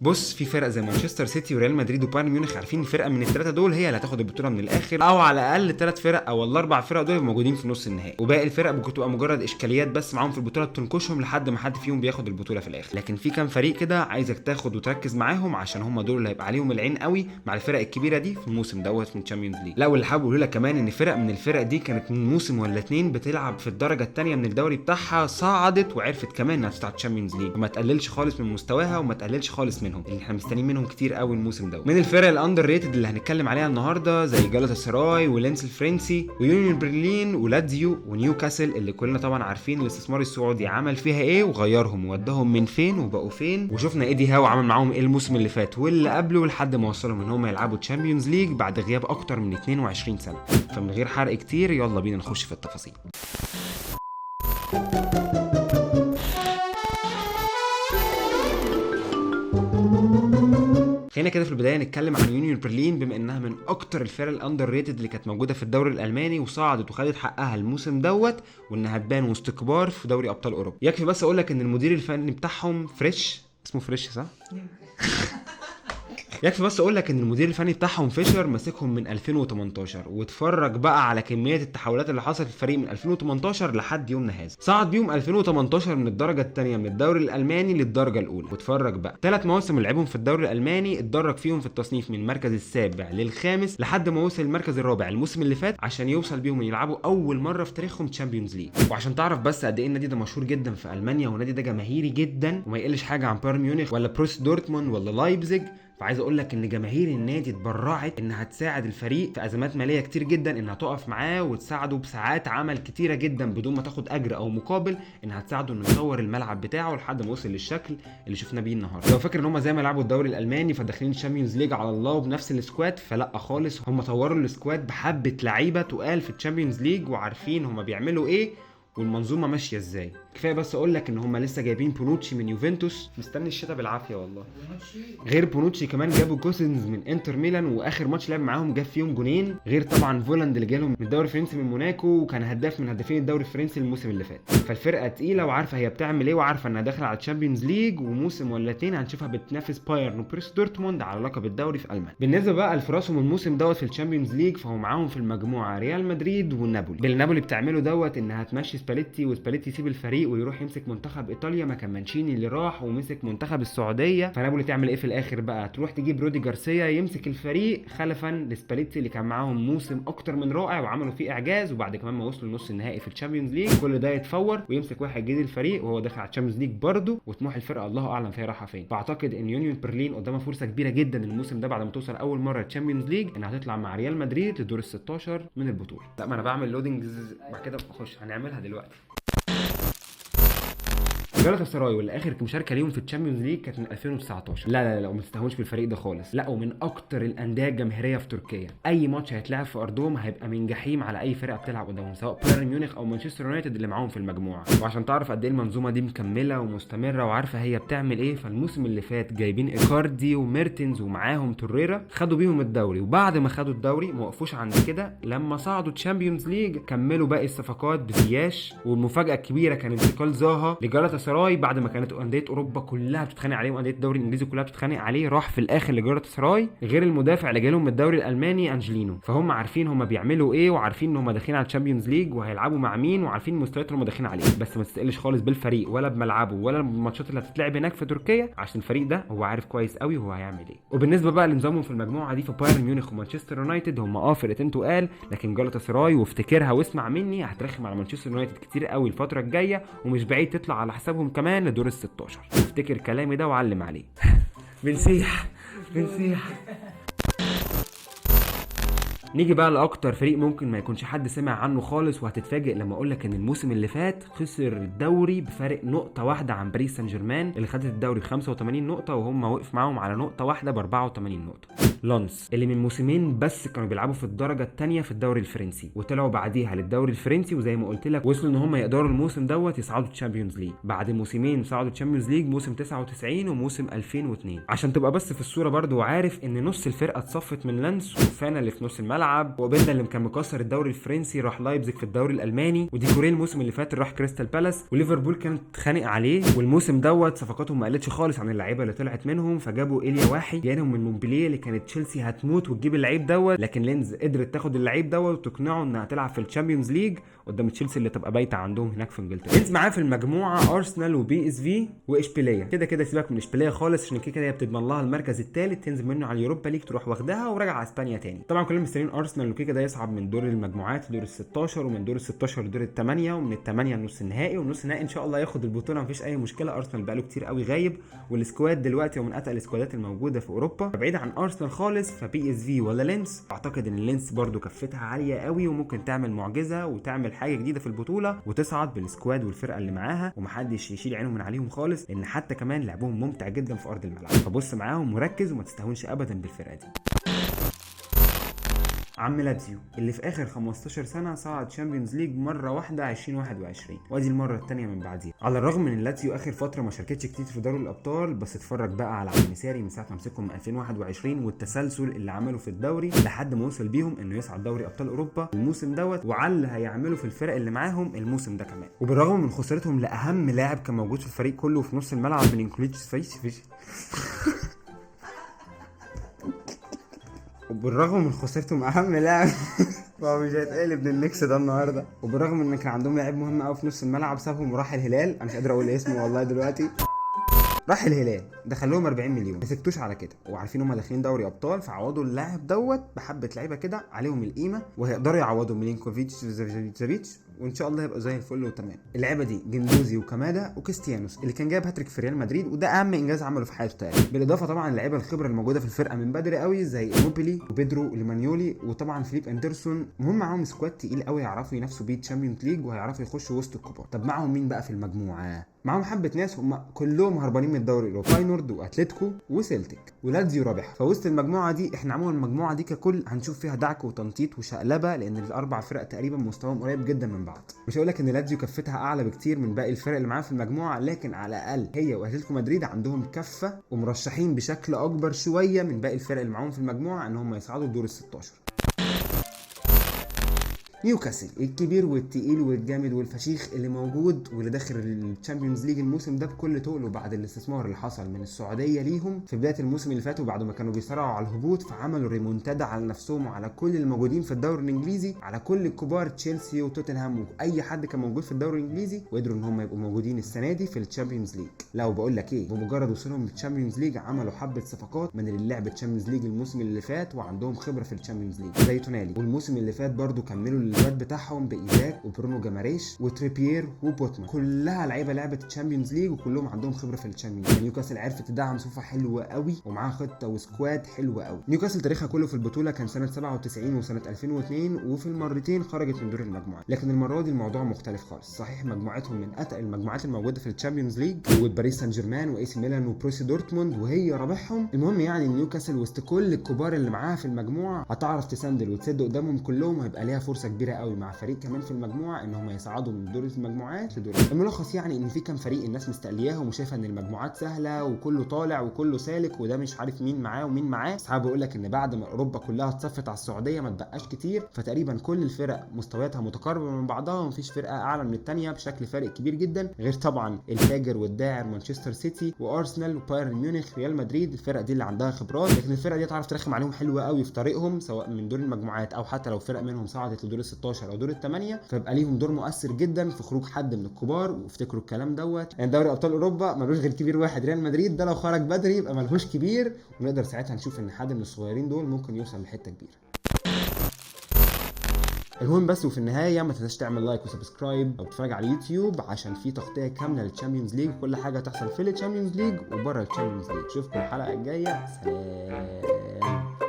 بص، في فرق زي مانشستر سيتي وريال مدريد وبايرن ميونخ عارفين الفرقه من الثلاثه دول هي اللي هتاخد البطوله من الاخر، او على الاقل الثلاث فرق او الاربع فرق دول موجودين في نص النهائي، وباقي الفرق ممكن تبقى مجرد اشكاليات بس معاهم في البطوله بتنكشهم لحد ما حد فيهم بياخد البطوله في الاخر. لكن في كام فريق كده عايزك تاخد وتركز معاهم عشان هم دول اللي هيبقى عليهم العين قوي مع الفرق الكبيره دي في الموسم دوت من الشامبيونز ليج. لا، واللي حابب اقول لك كمان ان فرق من الفرق دي كانت من موسم ولا اتنين بتلعب في الدرجه الثانيه من الدوري بتاعها، صعدت وعرفت كمان انها تصعد الشامبيونز ليج، وما تقللش خالص من مستواها وما تقللش خالص منهم اللي احنا مستنيين منهم كتير قوي الموسم ده. من الفرق الاندر ريتد اللي هنتكلم عليها النهارده زي جالاتا سراي ولينس الفرنسي ويونيون برلين ولاتزيو ونيوكاسل، اللي كلنا طبعا عارفين الاستثمار السعودي عمل فيها ايه وغيرهم وودهم من فين وبقوا فين، وشفنا ايدي هاو عمل معاهم ايه الموسم اللي فات واللي قبله لحد ما وصلهم ان هم يلعبوا تشامبيونز ليج بعد غياب اكتر من 22 سنه. فمن غير حرق كتير يلا بينا نخش في التفاصيل. خلينا كده في البدايه نتكلم عن يونيون برلين، بما انها من اكتر الفرق الاندر ريتد اللي كانت موجوده في الدوري الالماني وصعدت وخدت حقها الموسم دوت، وانها تبان وسط كبار في دوري ابطال اوروبا. يكفي بس اقول لك ان المدير الفني بتاعهم فريش، اسمه فريش صح؟ يكفي بس اقول لك ان المدير الفني بتاعهم فيشر ماسكهم من 2018، واتفرج بقى على كميه التحولات اللي حصلت في الفريق من 2018 لحد يومنا هذا. صعد بيهم 2018 من الدرجه الثانيه من الدوري الالماني للدرجه الاولى، واتفرج بقى 3 مواسم اللي لعبهم في الدوري الالماني اتدرج فيهم في التصنيف من المركز السابع للخامس لحد ما وصل المركز الرابع الموسم اللي فات، عشان يوصل بيهم يلعبوا اول مره في تاريخهم تشامبيونز ليج. وعشان تعرف بس قد ايه النادي ده مشهور جدا في المانيا، والنادي ده جماهيري جدا وما يقلش حاجه عن بايرن ميونخ ولا بروس دورتموند ولا لايبزيج، فعايز اقول لك ان جماهير النادي اتبرعت انها تساعد الفريق في ازمات ماليه كتير جدا، انها تقف معاه وتساعده بساعات عمل كتيره جدا بدون ما تاخد اجر او مقابل، انها تساعده انه يطور الملعب بتاعه لحد ما وصل للشكل اللي شفنا بيه النهارده. لو فاكر ان هم زي ما لعبوا الدوري الالماني فداخلين الشامبيونز ليج على الله وبنفس السكواد، فلا خالص، هم طوروا السكواد بحبه لعيبه تقال في الشامبيونز ليج وعارفين هم بيعملوا ايه والمنظومه ماشيه ازاي. كفايه بس اقول لك ان هم لسه جايبين بونوتشي من يوفنتوس، مستني الشتاء بالعافيه والله. غير بونوتشي كمان جابوا كوسنز من انتر ميلان، واخر ماتش لعب معاهم جاب فيهم جونين، غير طبعا فولاند اللي جالهم من الدوري الفرنسي من موناكو وكان هداف من هدافين الدوري الفرنسي الموسم اللي فات. فالفرقه تقيله وعارفه هي بتعمل ايه، وعارفه انها داخله على الشامبيونز ليج، وموسم ولا اتنين هنشوفها بتنافس بايرن وبريس دورتموند على لقب الدوري في المانيا. بالنسبه بقى لفرصهم الموسم دوت في الشامبيونز ليج، فهو معاهم في المجموعه ريال مدريد والنابولي. بالنابولي بتعمله دوت انها تمشي سباليتي، وسباليتي يسيب الفريق ويروح يمسك منتخب ايطاليا مكان مانشيني اللي راح ومسك منتخب السعوديه. فنابولي تعمل ايه في الاخر بقى؟ تروح تجيب رودي جارسيا يمسك الفريق خلفا لسباليتي اللي كان معاهم موسم اكتر من رائع وعملوا فيه اعجاز، وبعد كمان ما وصلوا لنص النهائي في الشامبيونز ليج كل ده يتفور ويمسك واحد جديد الفريق وهو داخل على الشامبيونز ليج برده، وطموح الفرقه الله اعلم فيها رايحه فين. فاعتقد ان يونيون برلين قدامها فرصه كبيره جدا الموسم ده بعد ما توصل اول مره الشامبيونز ليج انها تطلع مع ريال مدريد لدور ال 16 من البطوله. لا، ما انا بعمل لودنج بعد كده بخش هنعملها دلوقتي. جالاتا سراي واللي اخر مشاركه ليهم في الشامبيونز ليج كانت من 2019. لا ما تستهونش بالفريق ده خالص، لا، ومن اكتر الانديه الجماهيريه في تركيا. اي ماتش هيتلعب في ارضهم هيبقى من جحيم على اي فرقه بتلعب قدامهم، سواء بايرن ميونخ او مانشستر يونايتد اللي معاهم في المجموعه. وعشان تعرف قد ايه المنظومه دي مكمله ومستمره وعارفه هي بتعمل ايه، فالموسم اللي فات جايبين ايكاردي وميرتنز ومعاهم توريرا، خدوا بيهم الدوري، وبعد ما خدوا الدوري ما وقفوش عند كده، لما صعدوا الشامبيونز ليج كملوا باقي الصفقات بزياش، والمفاجاه الكبيره كان انتقال زاها لجالاتا سراي بعد ما كانت انديه اوروبا كلها بتتخانق عليه وانديه الدوري الانجليزي كلها بتتخانق عليه، راح في الاخر لجالاتا سراي، غير المدافع اللي جالهم من الدوري الالماني انجلينو. فهم عارفين هم بيعملوا ايه، وعارفين ان هم داخلين على الشامبيونز ليج وهيلعبوا مع مين، وعارفين المستويات اللي هم داخلين عليه. بس ما تستقلش خالص بالفريق ولا بملعبه ولا الماتشات اللي هتتلعب هناك في تركيا، عشان الفريق ده هو عارف كويس قوي هو هيعمل ايه. وبالنسبه بقى لنظامهم في المجموعه دي، فبايرن ميونخ ومانشستر يونايتد هم فرقتين تقال، لكن جالاتا سراي وافتكرها واسمع مني هترخم على مانشستر يونايتد كتير قوي الفتره الجايه، ومش بعيد تطلع على حسابهم كمان لدور ال 16. افتكر كلامي ده وعلم عليه. بنسيح. نيجي بقى لاكتر فريق ممكن ما يكونش حد سمع عنه خالص، وهتتفاجئ لما اقولك ان الموسم اللي فات خسر الدوري بفارق نقطه واحده عن باريس سان جيرمان اللي خدت الدوري ب 85 نقطه، وهم وقف معاهم على نقطه واحده ب 84 نقطه. لانس اللي من موسمين بس كانوا بيلعبوا في الدرجه الثانيه في الدوري الفرنسي، وطلعوا بعديها للدوري الفرنسي، وزي ما قلت لك وصلوا ان هم يقدروا الموسم دوت يصعدوا تشامبيونز ليج. بعد موسمين صعدوا تشامبيونز ليج، موسم 99 وموسم 2002. عشان تبقى بس في الصوره برده وعارف ان نص الفرقه اتصفت من لانس، وفانا اللي في نص الملعب، وبيلدا اللي كان مكسر الدوري الفرنسي راح لايبزيج في الدوري الالماني، وديكوري الموسم اللي فات راح كريستال بالاس، وليفربول كانت اتخانق عليه. والموسم دوت صفقاتهم ما قلتش خالص عن اللعيبه اللي طلعت منهم، فجابوا إيليا واحي جايهم من مونبليه اللي كانت تشيلسي هتموت وتجيب اللعيب دوت، لكن لينز قدرت تاخد اللعيب دوت وتقنعه انها تلعب في الشامبيونز ليج قدام تشيلسي اللي تبقى بايته عندهم هناك في انجلترا. لينز معاه في المجموعه ارسنال وبي اس في واشبيليه. كده سيبك من اشبيليه خالص عشان كده هي بتضمن لها المركز الثالث، تنزل منه على اليوروبا ليج تروح واخدها وراجع على اسبانيا تاني. طبعا كلنا مستنيين ارسنال وكده يصعد من دور المجموعات لدور ال16، ومن دور ال16 لدور ال8، ومن ال8 لنص النهائي، ونص النهائي ان شاء الله ياخد البطوله مفيش اي مشكله. ارسنال بقاله كتير قوي غايب، والسكواد دلوقتي هو من اتقل السكوادات الموجوده في اوروبا. فبعيد عن ارسنال خالص، فبي اس في ولا لينز، اعتقد ان لينز برده كفتها عاليه قوي وممكن تعمل معجزه وتعمل حاجه جديده في البطوله وتصعد بالسكواد والفرقه اللي معاها، ومحدش يشيل عينه من عليهم خالص، لان حتى كمان لعبهم ممتع جدا في ارض الملعب. فبص معاهم وركز وما تستهونش ابدا بالفرقه دي. عم لاتزيو اللي في اخر 15 سنه صعد شامبيونز ليج مره واحده 2021، وادي المره الثانيه من بعديها. على الرغم من ان لاتزيو اخر فتره ما شاركتش كتير في دوري الابطال، بس اتفرج بقى على عم ساري من ساعه ما مسكهم من 2021 والتسلسل اللي عمله في الدوري لحد ما وصل بيهم انه يصعد دوري ابطال اوروبا الموسم دوت، وعلى اللي هيعملوا في الفرق اللي معاهم الموسم ده كمان. وبالرغم من خسارتهم لاهم لاعب كان موجود في الفريق كله في نص الملعب من انكليتش وبالرغم من خسارتهم اهم لاعب هو مش هيتقلب للميكس ده النهارده. وبالرغم ان كان عندهم لاعب مهم قوي في نص الملعب سابهم وراح الهلال، انا مش قادر اقول اسمه والله دلوقتي. راح الهلال دخل لهم 40 مليون، ما سكتوش على كده، وعارفين هم داخلين دوري ابطال، فعوضوا اللاعب دوت بحبه لعيبه كده عليهم القيمه، وهيقدروا يعوضوا ميلينكوفيتش زافيتش، وان شاء الله هيبقى زي الفل وتمام. اللعيبه دي جندوزي وكمادا وكريستيانوس اللي كان جايب هاتريك في ريال مدريد، وده اهم انجاز عمله في حياته تقريبا. بالاضافه طبعا اللعيبه الخبره الموجوده في الفرقه من بدري قوي زي موبيلي وبيدرو وليمانيولي وطبعا فيليب اندرسون. المهم معاهم سكواد تقيل قوي يعرفوا ينافسوا بيه تشامبيونز ليج وهيعرفوا يخشوا وسط الكبار. طب معاهم مين بقى في المجموعه؟ معاهم حبه ناس هم كلهم هربانين من الدوري الاوروبي، فاينورد واتلتيكو وسيلتيك ولاتزيو رابح. فوسط المجموعه دي احنا عموما المجموعه دي ككل هنشوف فيها دعك وتنطيط وشقلبه، لان الاربع فرق تقريبا مستواهم قريب جدا من بعض. مش هقول لك ان لاتزيو كفتها اعلى بكتير من باقي الفرق اللي معاها في المجموعه، لكن على الاقل هي واتلتيكو مدريد عندهم كفه ومرشحين بشكل اكبر شويه من باقي الفرق اللي معاهم في المجموعه ان هم يصعدوا الدور ال16. نيوكاسل الكبير والتقيل والجامد والفشيخ اللي موجود واللي داخل الشامبيونز ليج الموسم ده بكل تقل، وبعد الاستثمار اللي حصل من السعوديه ليهم في بدايه الموسم اللي فات، وبعد ما كانوا بيصارعوا على الهبوط، فعملوا ريمونتادا على نفسهم وعلى كل الموجودين في الدوري الانجليزي، على كل الكبار تشيلسي وتوتنهام واي حد كان موجود في الدوري الانجليزي، وقدروا ان هم يبقوا موجودين السنه دي في الشامبيونز ليج. لا وبقول لك ايه، بمجرد وصولهم للشامبيونز ليج عملوا حبه صفقات من اللي لعبت الشامبيونز ليج الموسم اللي فات وعندهم خبره في الشامبيونز ليج زي تونالي، والموسم اللي فات برده كملوا الواد بتاعهم بايزاك وبرونو جاماريش وتريبيير وبوتمان، كلها لعيبه لعبه الشامبيونز ليج وكلهم عندهم خبره في الشامبيونز ليج. نيوكاسل عرفت تدعم صفوفها حلوه قوي ومعاها خطه وسكواد حلوه قوي. نيوكاسل تاريخها كله في البطوله كان سنه 97 وسنه 2002، وفي المرتين خرجت من دور المجموعات، لكن المره دي الموضوع مختلف خالص. صحيح مجموعتهم من اتقل المجموعات الموجوده في الشامبيونز ليج، وباريس سان جيرمان واي سي ميلان وبروسي دورتموند وهي رابحهم. المهم يعني نيوكاسل وسط كل الكبار اللي معاها في المجموعه هتعرف تسندل وتسد قدامهم كلهم، وهيبقى ليها فرصه كبيره قوي مع فريق كمان في المجموعه ان هم يصعدوا من دور المجموعات لدور. الملخص يعني ان في كام فريق الناس مستقلياهم وشايفه ان المجموعات سهله وكله طالع وكله سالك وده مش عارف مين معاه ومين معاه. اصحاب بقول لك ان بعد ما اوروبا كلها اتصفت على السعوديه ما تبقاش كتير، فتقريبا كل الفرق مستوياتها متقاربه من بعضها ومفيش فرقه اعلى من الثانيه بشكل فارق كبير جدا، غير طبعا الفاجر والداعر مانشستر سيتي وارسنال وبايرن ميونخ ريال مدريد، الفرق دي اللي عندها خبرات، لكن الفرق دي تعرف ترخم عليهم حلوه قوي في طريقهم سواء من دور المجموعات او حتى لو فرق منهم صعدت لدور ال16 او دور ال8، فيبقى ليهم دور مؤثر جدا في خروج حد من الكبار. وافتكروا الكلام دوت، يعني دوري ابطال اوروبا ملوش غير كبير واحد ريال مدريد، ده لو خرج بدري يبقى ملهوش كبير، ونقدر ساعتها نشوف ان حد من الصغيرين دول ممكن يوصل لحته كبيره. المهم بس وفي النهايه ما تنساش تعمل لايك وسبسكرايب او تتفرج على اليوتيوب عشان في تغطيه كامله للتشامبيونز ليج وكل حاجه تحصل في التشامبيونز ليج وبره التشامبيونز ليج. اشوفكم الحلقه الجايه، سلام.